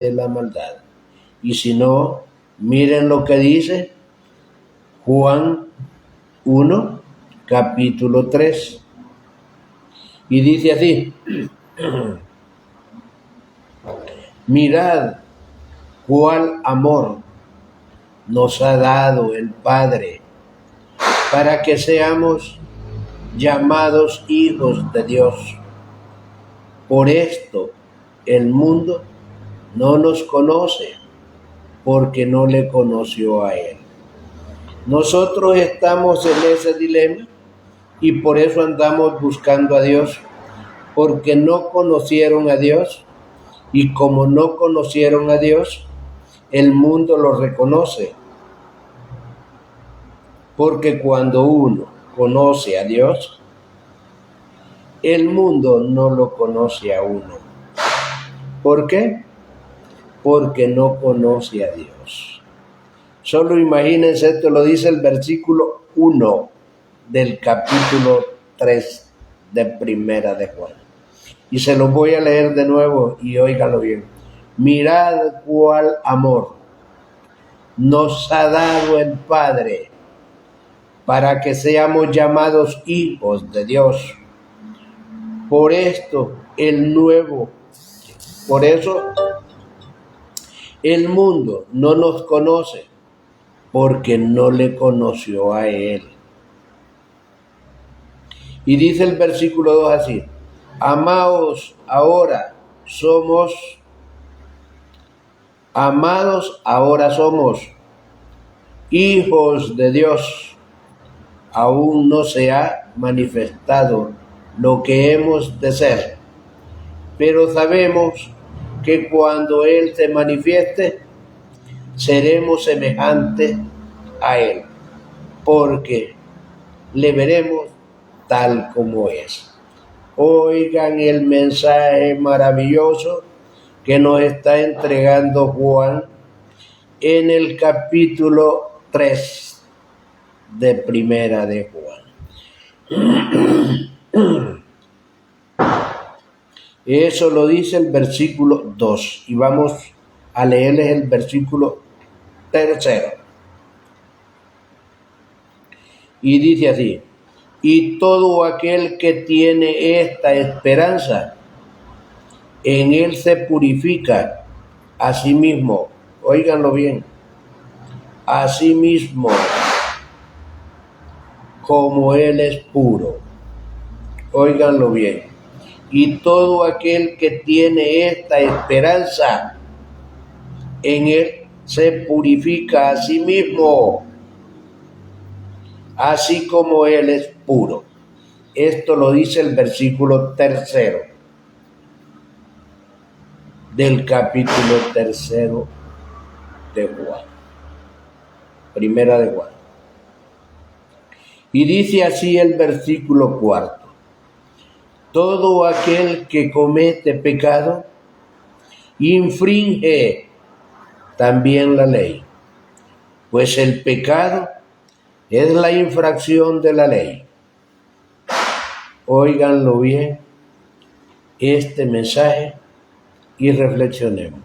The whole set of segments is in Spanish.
de la maldad. Y si no, miren lo que dice Juan 1, capítulo 3. Y dice así: mirad cuál amor nos ha dado el Padre para que seamos llamados hijos de Dios. Por esto el mundo no nos conoce, porque no le conoció a Él. Nosotros estamos en ese dilema y por eso andamos buscando a Dios, porque no conocieron a Dios, y como no conocieron a Dios, el mundo lo reconoce. Porque cuando uno conoce a Dios, el mundo no lo conoce a uno. ¿Por qué? Porque no conoce a Dios. Solo imagínense, esto lo dice el versículo 1 del capítulo 3 de Primera de Juan. Y se lo voy a leer de nuevo y óigalo bien. Mirad cuál amor nos ha dado el Padre para que seamos llamados hijos de Dios. Por eso el mundo no nos conoce, porque no le conoció a Él. Y dice el versículo 2 así: amados, ahora somos hijos de Dios. Aún no se ha manifestado lo que hemos de ser, pero sabemos que cuando Él se manifieste, seremos semejantes a Él, porque le veremos tal como es. Oigan el mensaje maravilloso que nos está entregando Juan en el capítulo 3 de Primera de Juan. Eso lo dice el versículo 2 y vamos a leerles el versículo 3. Y dice así: y todo aquel que tiene esta esperanza, en Él se purifica a sí mismo. Óiganlo bien: a sí mismo, como Él es puro. Óiganlo bien. Y todo aquel que tiene esta esperanza, en Él se purifica a sí mismo, así como Él es puro. Esto lo dice el versículo 3 del capítulo 3 de Juan. Primera de Juan. Y dice así el versículo 4: todo aquel que comete pecado infringe también la ley, pues el pecado es la infracción de la ley. Óiganlo bien este mensaje y reflexionemos.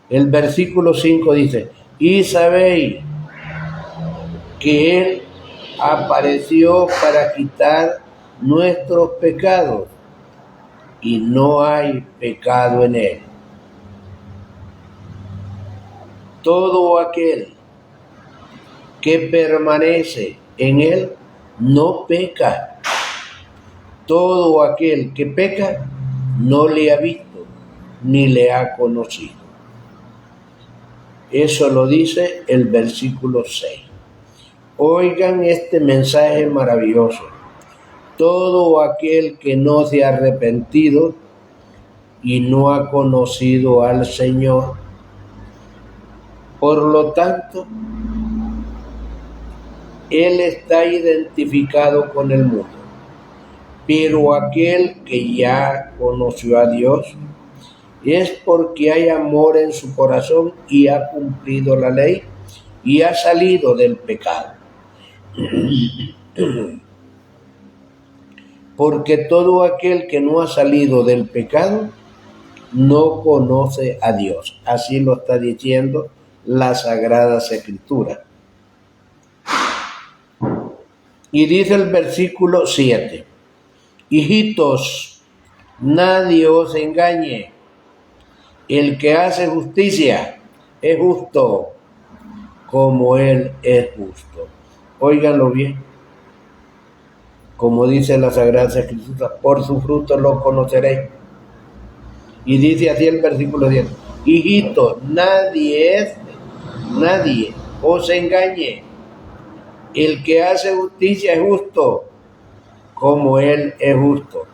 El versículo 5 dice: y sabéis que Él apareció para quitar nuestros pecados, y no hay pecado en Él. Todo aquel que permanece en Él no peca. Todo aquel que peca no le ha visto ni le ha conocido. Eso lo dice el versículo 6. Oigan este mensaje maravilloso: todo aquel que no se ha arrepentido y no ha conocido al Señor, por lo tanto, Él está identificado con el mundo. Pero aquel que ya conoció a Dios es porque hay amor en su corazón y ha cumplido la ley y ha salido del pecado. Porque todo aquel que no ha salido del pecado no conoce a Dios. Así lo está diciendo la Sagrada Escritura. Y dice el versículo 7, hijitos, nadie os engañe. El que hace justicia es justo como Él es justo. Óiganlo bien. Como dice la Sagrada Escritura, por su fruto lo conoceréis. Y dice así el versículo 10, hijitos, nadie os engañe. El que hace justicia es justo como Él es justo.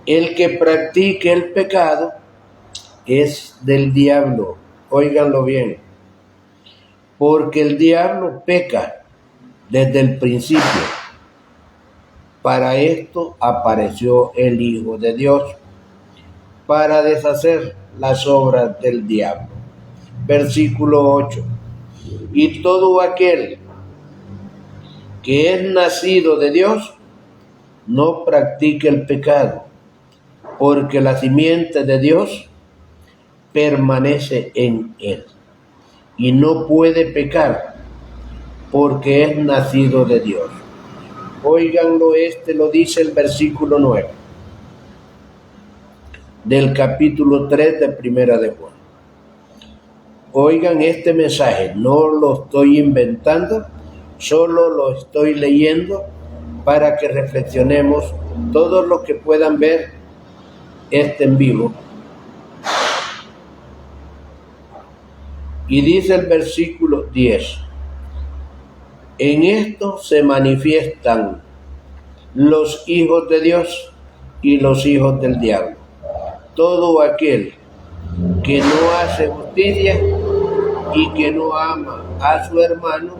El que practique el pecado es del diablo. Óiganlo bien. Porque el diablo peca desde el principio. Para esto apareció el Hijo de Dios, para deshacer las obras del diablo. Versículo 8. Y todo aquel que es nacido de Dios no practica el pecado, porque la simiente de Dios permanece en él y no puede pecar porque es nacido de Dios. Óiganlo, lo dice el versículo 9 del capítulo 3 de Primera de Juan. Oigan este mensaje, no lo estoy inventando, solo lo estoy leyendo para que reflexionemos todos los que puedan ver en vivo. Y dice el versículo 10, en esto se manifiestan los hijos de Dios y los hijos del diablo. Todo aquel que no hace justicia y que no ama a su hermano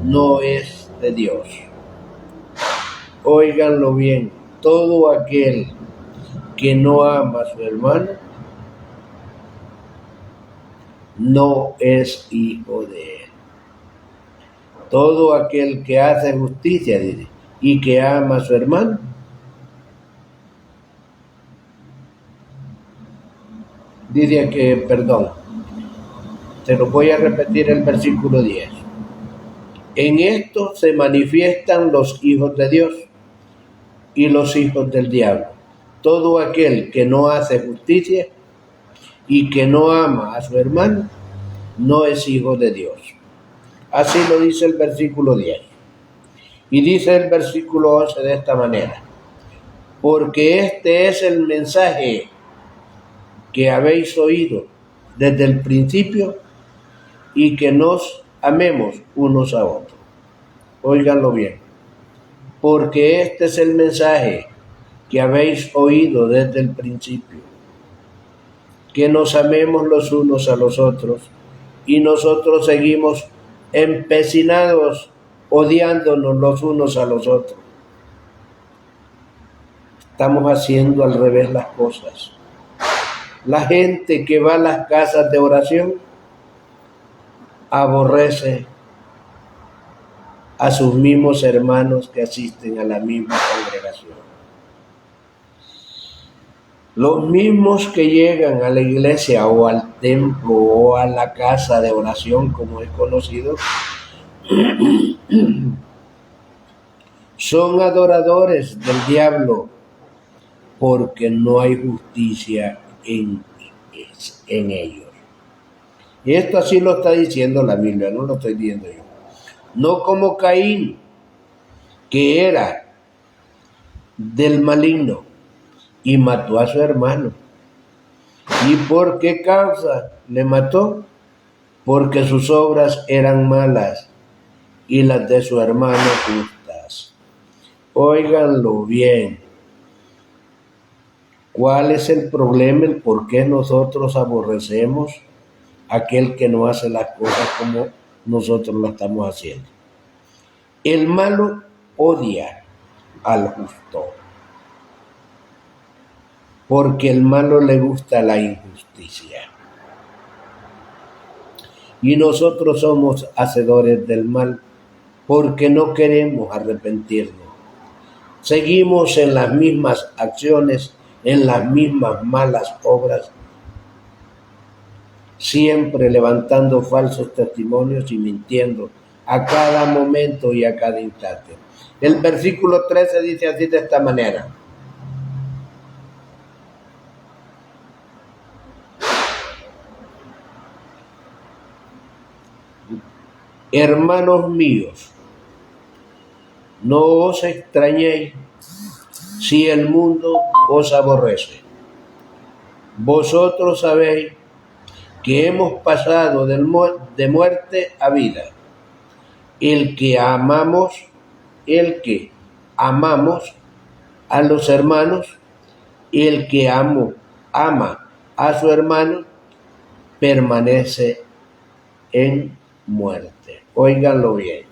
no es de Dios. Óiganlo bien, todo aquel que no ama a su hermano no es hijo de él. Todo aquel que hace justicia, dice, y que ama a su hermano, dice que, se lo voy a repetir el versículo 10. En esto se manifiestan los hijos de Dios y los hijos del diablo. Todo aquel que no hace justicia y que no ama a su hermano no es hijo de Dios. Así lo dice el versículo 10. Y dice el versículo 11 de esta manera, porque este es el mensaje que habéis oído desde el principio y que nos amemos unos a otros. Óiganlo bien, porque este es el mensaje que habéis oído desde el principio, que nos amemos los unos a los otros, y nosotros seguimos empecinados odiándonos los unos a los otros. Estamos haciendo al revés las cosas. La gente que va a las casas de oración aborrece a sus mismos hermanos que asisten a la misma congregación. Los mismos que llegan a la iglesia o al templo o a la casa de oración, como es conocido, son adoradores del diablo porque no hay justicia en ellos. Y esto así lo está diciendo la Biblia, no lo estoy diciendo yo. No como Caín, que era del maligno y mató a su hermano. ¿Y por qué causa le mató? Porque sus obras eran malas y las de su hermano justas. Óiganlo bien. ¿Cuál es el problema? El por qué nosotros aborrecemos a aquel que no hace las cosas como nosotros las estamos haciendo. El malo odia al justo, porque el malo le gusta la injusticia. Y nosotros somos hacedores del mal porque no queremos arrepentirnos. Seguimos en las mismas acciones, en las mismas malas obras, siempre levantando falsos testimonios y mintiendo a cada momento y a cada instante. El versículo 13 dice así de esta manera: hermanos míos, no os extrañéis si el mundo os aborrece. Vosotros sabéis que hemos pasado de muerte a vida. El que amamos a los hermanos, el que ama a su hermano, permanece en muerte. Óiganlo bien.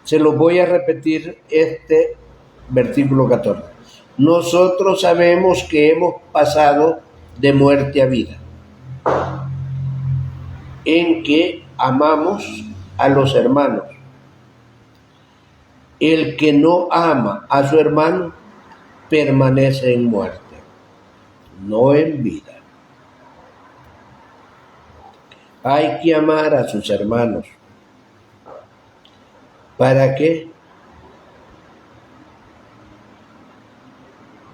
Se los voy a repetir este versículo 14. Nosotros sabemos que hemos pasado de muerte a vida, en que amamos a los hermanos. El que no ama a su hermano permanece en muerte, no en vida. Hay que amar a sus hermanos. ¿Para qué?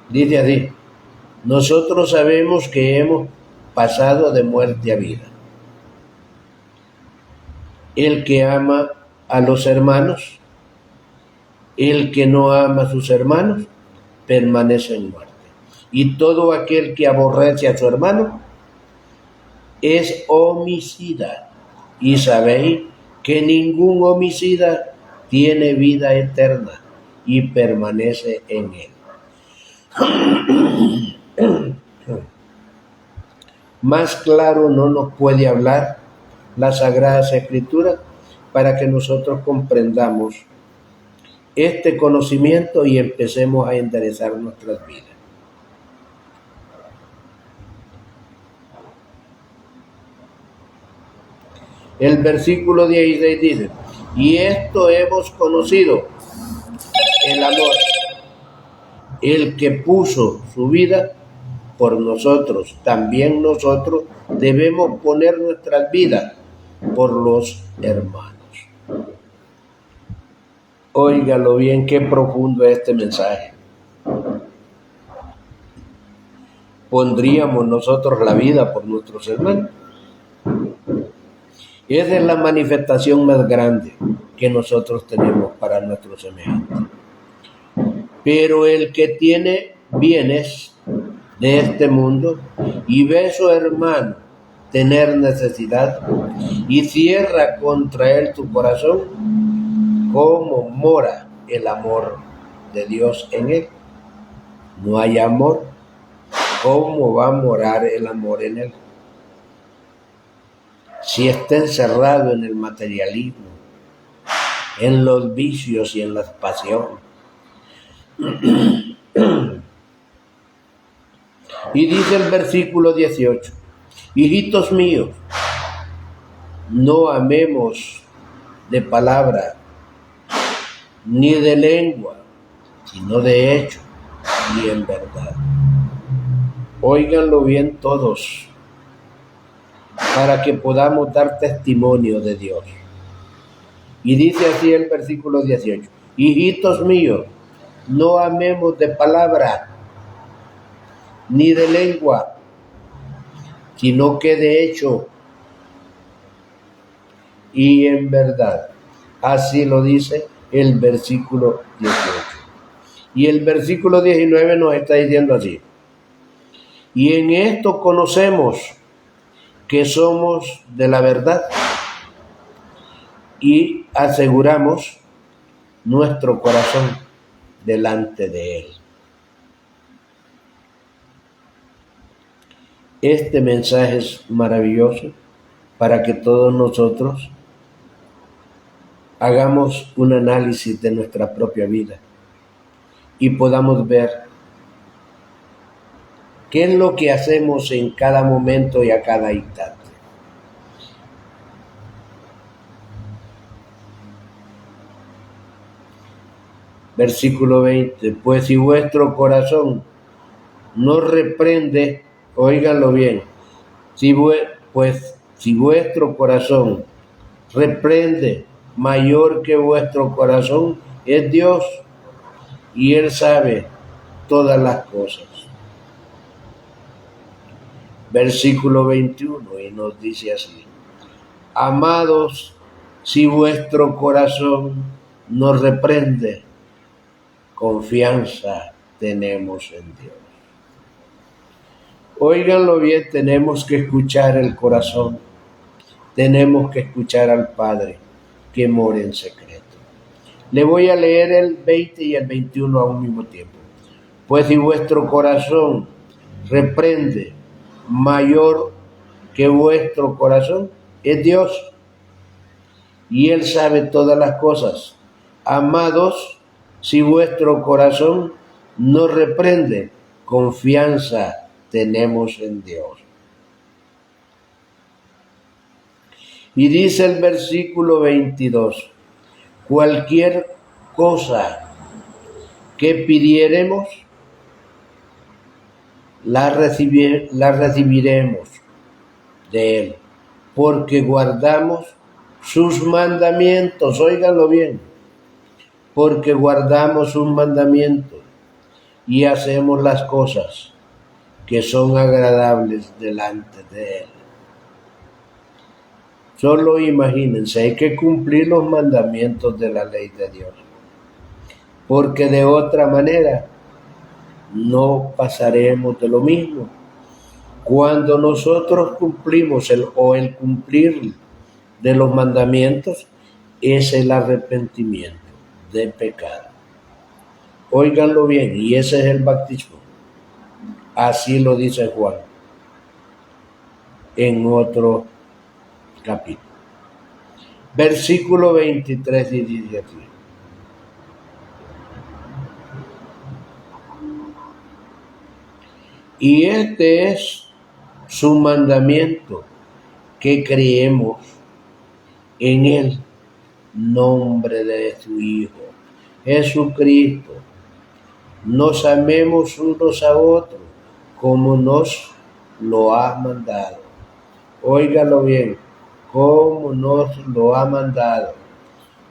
Dice así: nosotros sabemos que hemos pasado de muerte a vida. El que ama a los hermanos, el que no ama a sus hermanos, permanece en muerte. Y todo aquel que aborrece a su hermano es homicida. Y sabéis que ningún homicida tiene vida eterna y permanece en él. Más claro no nos puede hablar las Sagradas Escrituras para que nosotros comprendamos este conocimiento y empecemos a enderezar nuestras vidas. El versículo 16 dice: y esto hemos conocido, el amor, el que puso su vida por nosotros. También nosotros debemos poner nuestras vidas por los hermanos. Óigalo bien, qué profundo es este mensaje. ¿Pondríamos nosotros la vida por nuestros hermanos? Esa es la manifestación más grande que nosotros tenemos para nuestros semejantes. Pero el que tiene bienes de este mundo y ve a su hermano tener necesidad y cierra contra él tu corazón, ¿cómo mora el amor de Dios en él? No hay amor. ¿Cómo va a morar el amor en él? Si está encerrado en el materialismo, en los vicios y en las pasiones. Y dice el versículo 18: hijitos míos, no amemos de palabra ni de lengua, sino de hecho y en verdad. Óiganlo bien todos, para que podamos dar testimonio de Dios. Y dice así el versículo 18: hijitos míos, no amemos de palabra ni de lengua, sino que de hecho y en verdad. Así lo dice el versículo 18. Y el versículo 19 nos está diciendo así: y en esto conocemos que somos de la verdad y aseguramos nuestro corazón delante de Él. Este mensaje es maravilloso para que todos nosotros hagamos un análisis de nuestra propia vida y podamos ver qué es lo que hacemos en cada momento y a cada instante. Versículo 20. Pues si vuestro corazón no reprende, óiganlo bien, si vuestro corazón reprende, mayor que vuestro corazón es Dios, y Él sabe todas las cosas. Versículo 21, y nos dice así: amados, si vuestro corazón nos reprende, confianza tenemos en Dios. Óiganlo bien, tenemos que escuchar el corazón, tenemos que escuchar al Padre que mora en secreto. Le voy a leer el 20 y el 21 a un mismo tiempo. Pues si vuestro corazón reprende, mayor que vuestro corazón es Dios, y Él sabe todas las cosas. Amados, si vuestro corazón no reprende, confianza tenemos en Dios. Y dice el versículo 22, cualquier cosa que pidiéremos, la recibiremos de Él, porque guardamos sus mandamientos. Óiganlo bien, porque guardamos sus mandamientos y hacemos las cosas que son agradables delante de Él. Solo imagínense, hay que cumplir los mandamientos de la ley de Dios, porque de otra manera no pasaremos de lo mismo. Cuando nosotros cumplimos el cumplir de los mandamientos, es el arrepentimiento de pecado. Óiganlo bien, y ese es el bautismo. Así lo dice Juan en otro capítulo. Versículo 23 y dice aquí: y este es su mandamiento, que creemos en el nombre de su Hijo Jesucristo, nos amemos unos a otros como nos lo ha mandado. Óigalo bien, como nos lo ha mandado.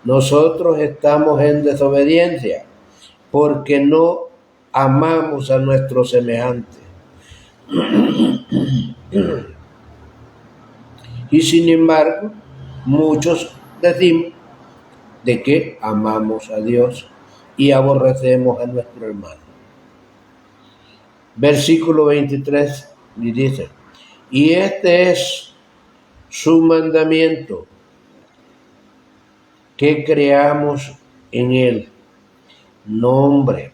Nosotros estamos en desobediencia porque no amamos a nuestros semejantes. Y sin embargo, muchos decimos de que amamos a Dios y aborrecemos a nuestro hermano. Versículo 23 y dice: y este es su mandamiento, que creamos en el nombre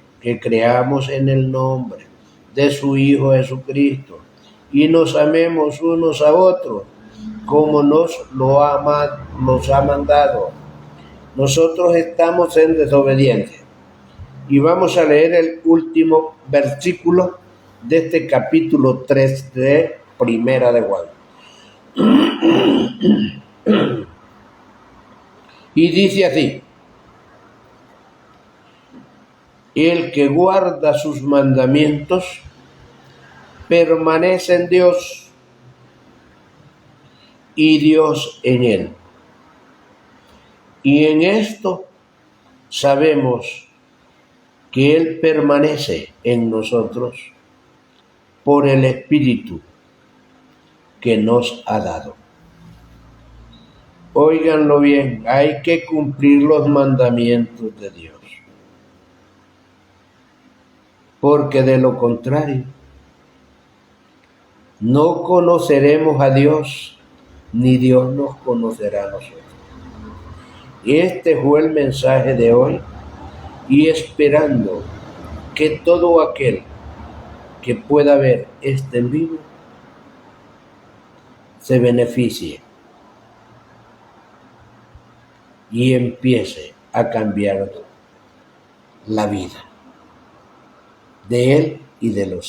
de su Hijo Jesucristo, y nos amemos unos a otros como nos ha mandado. Nosotros estamos en desobediencia. Y vamos a leer el último versículo de este capítulo 3 de Primera de Juan. Y dice así: el que guarda sus mandamientos permanece en Dios y Dios en él. Y en esto sabemos que Él permanece en nosotros por el Espíritu que nos ha dado. Óiganlo bien, hay que cumplir los mandamientos de Dios, porque de lo contrario no conoceremos a Dios, ni Dios nos conocerá a nosotros. Este fue el mensaje de hoy, y esperando que todo aquel que pueda ver este en vivo se beneficie y empiece a cambiar la vida de él y de los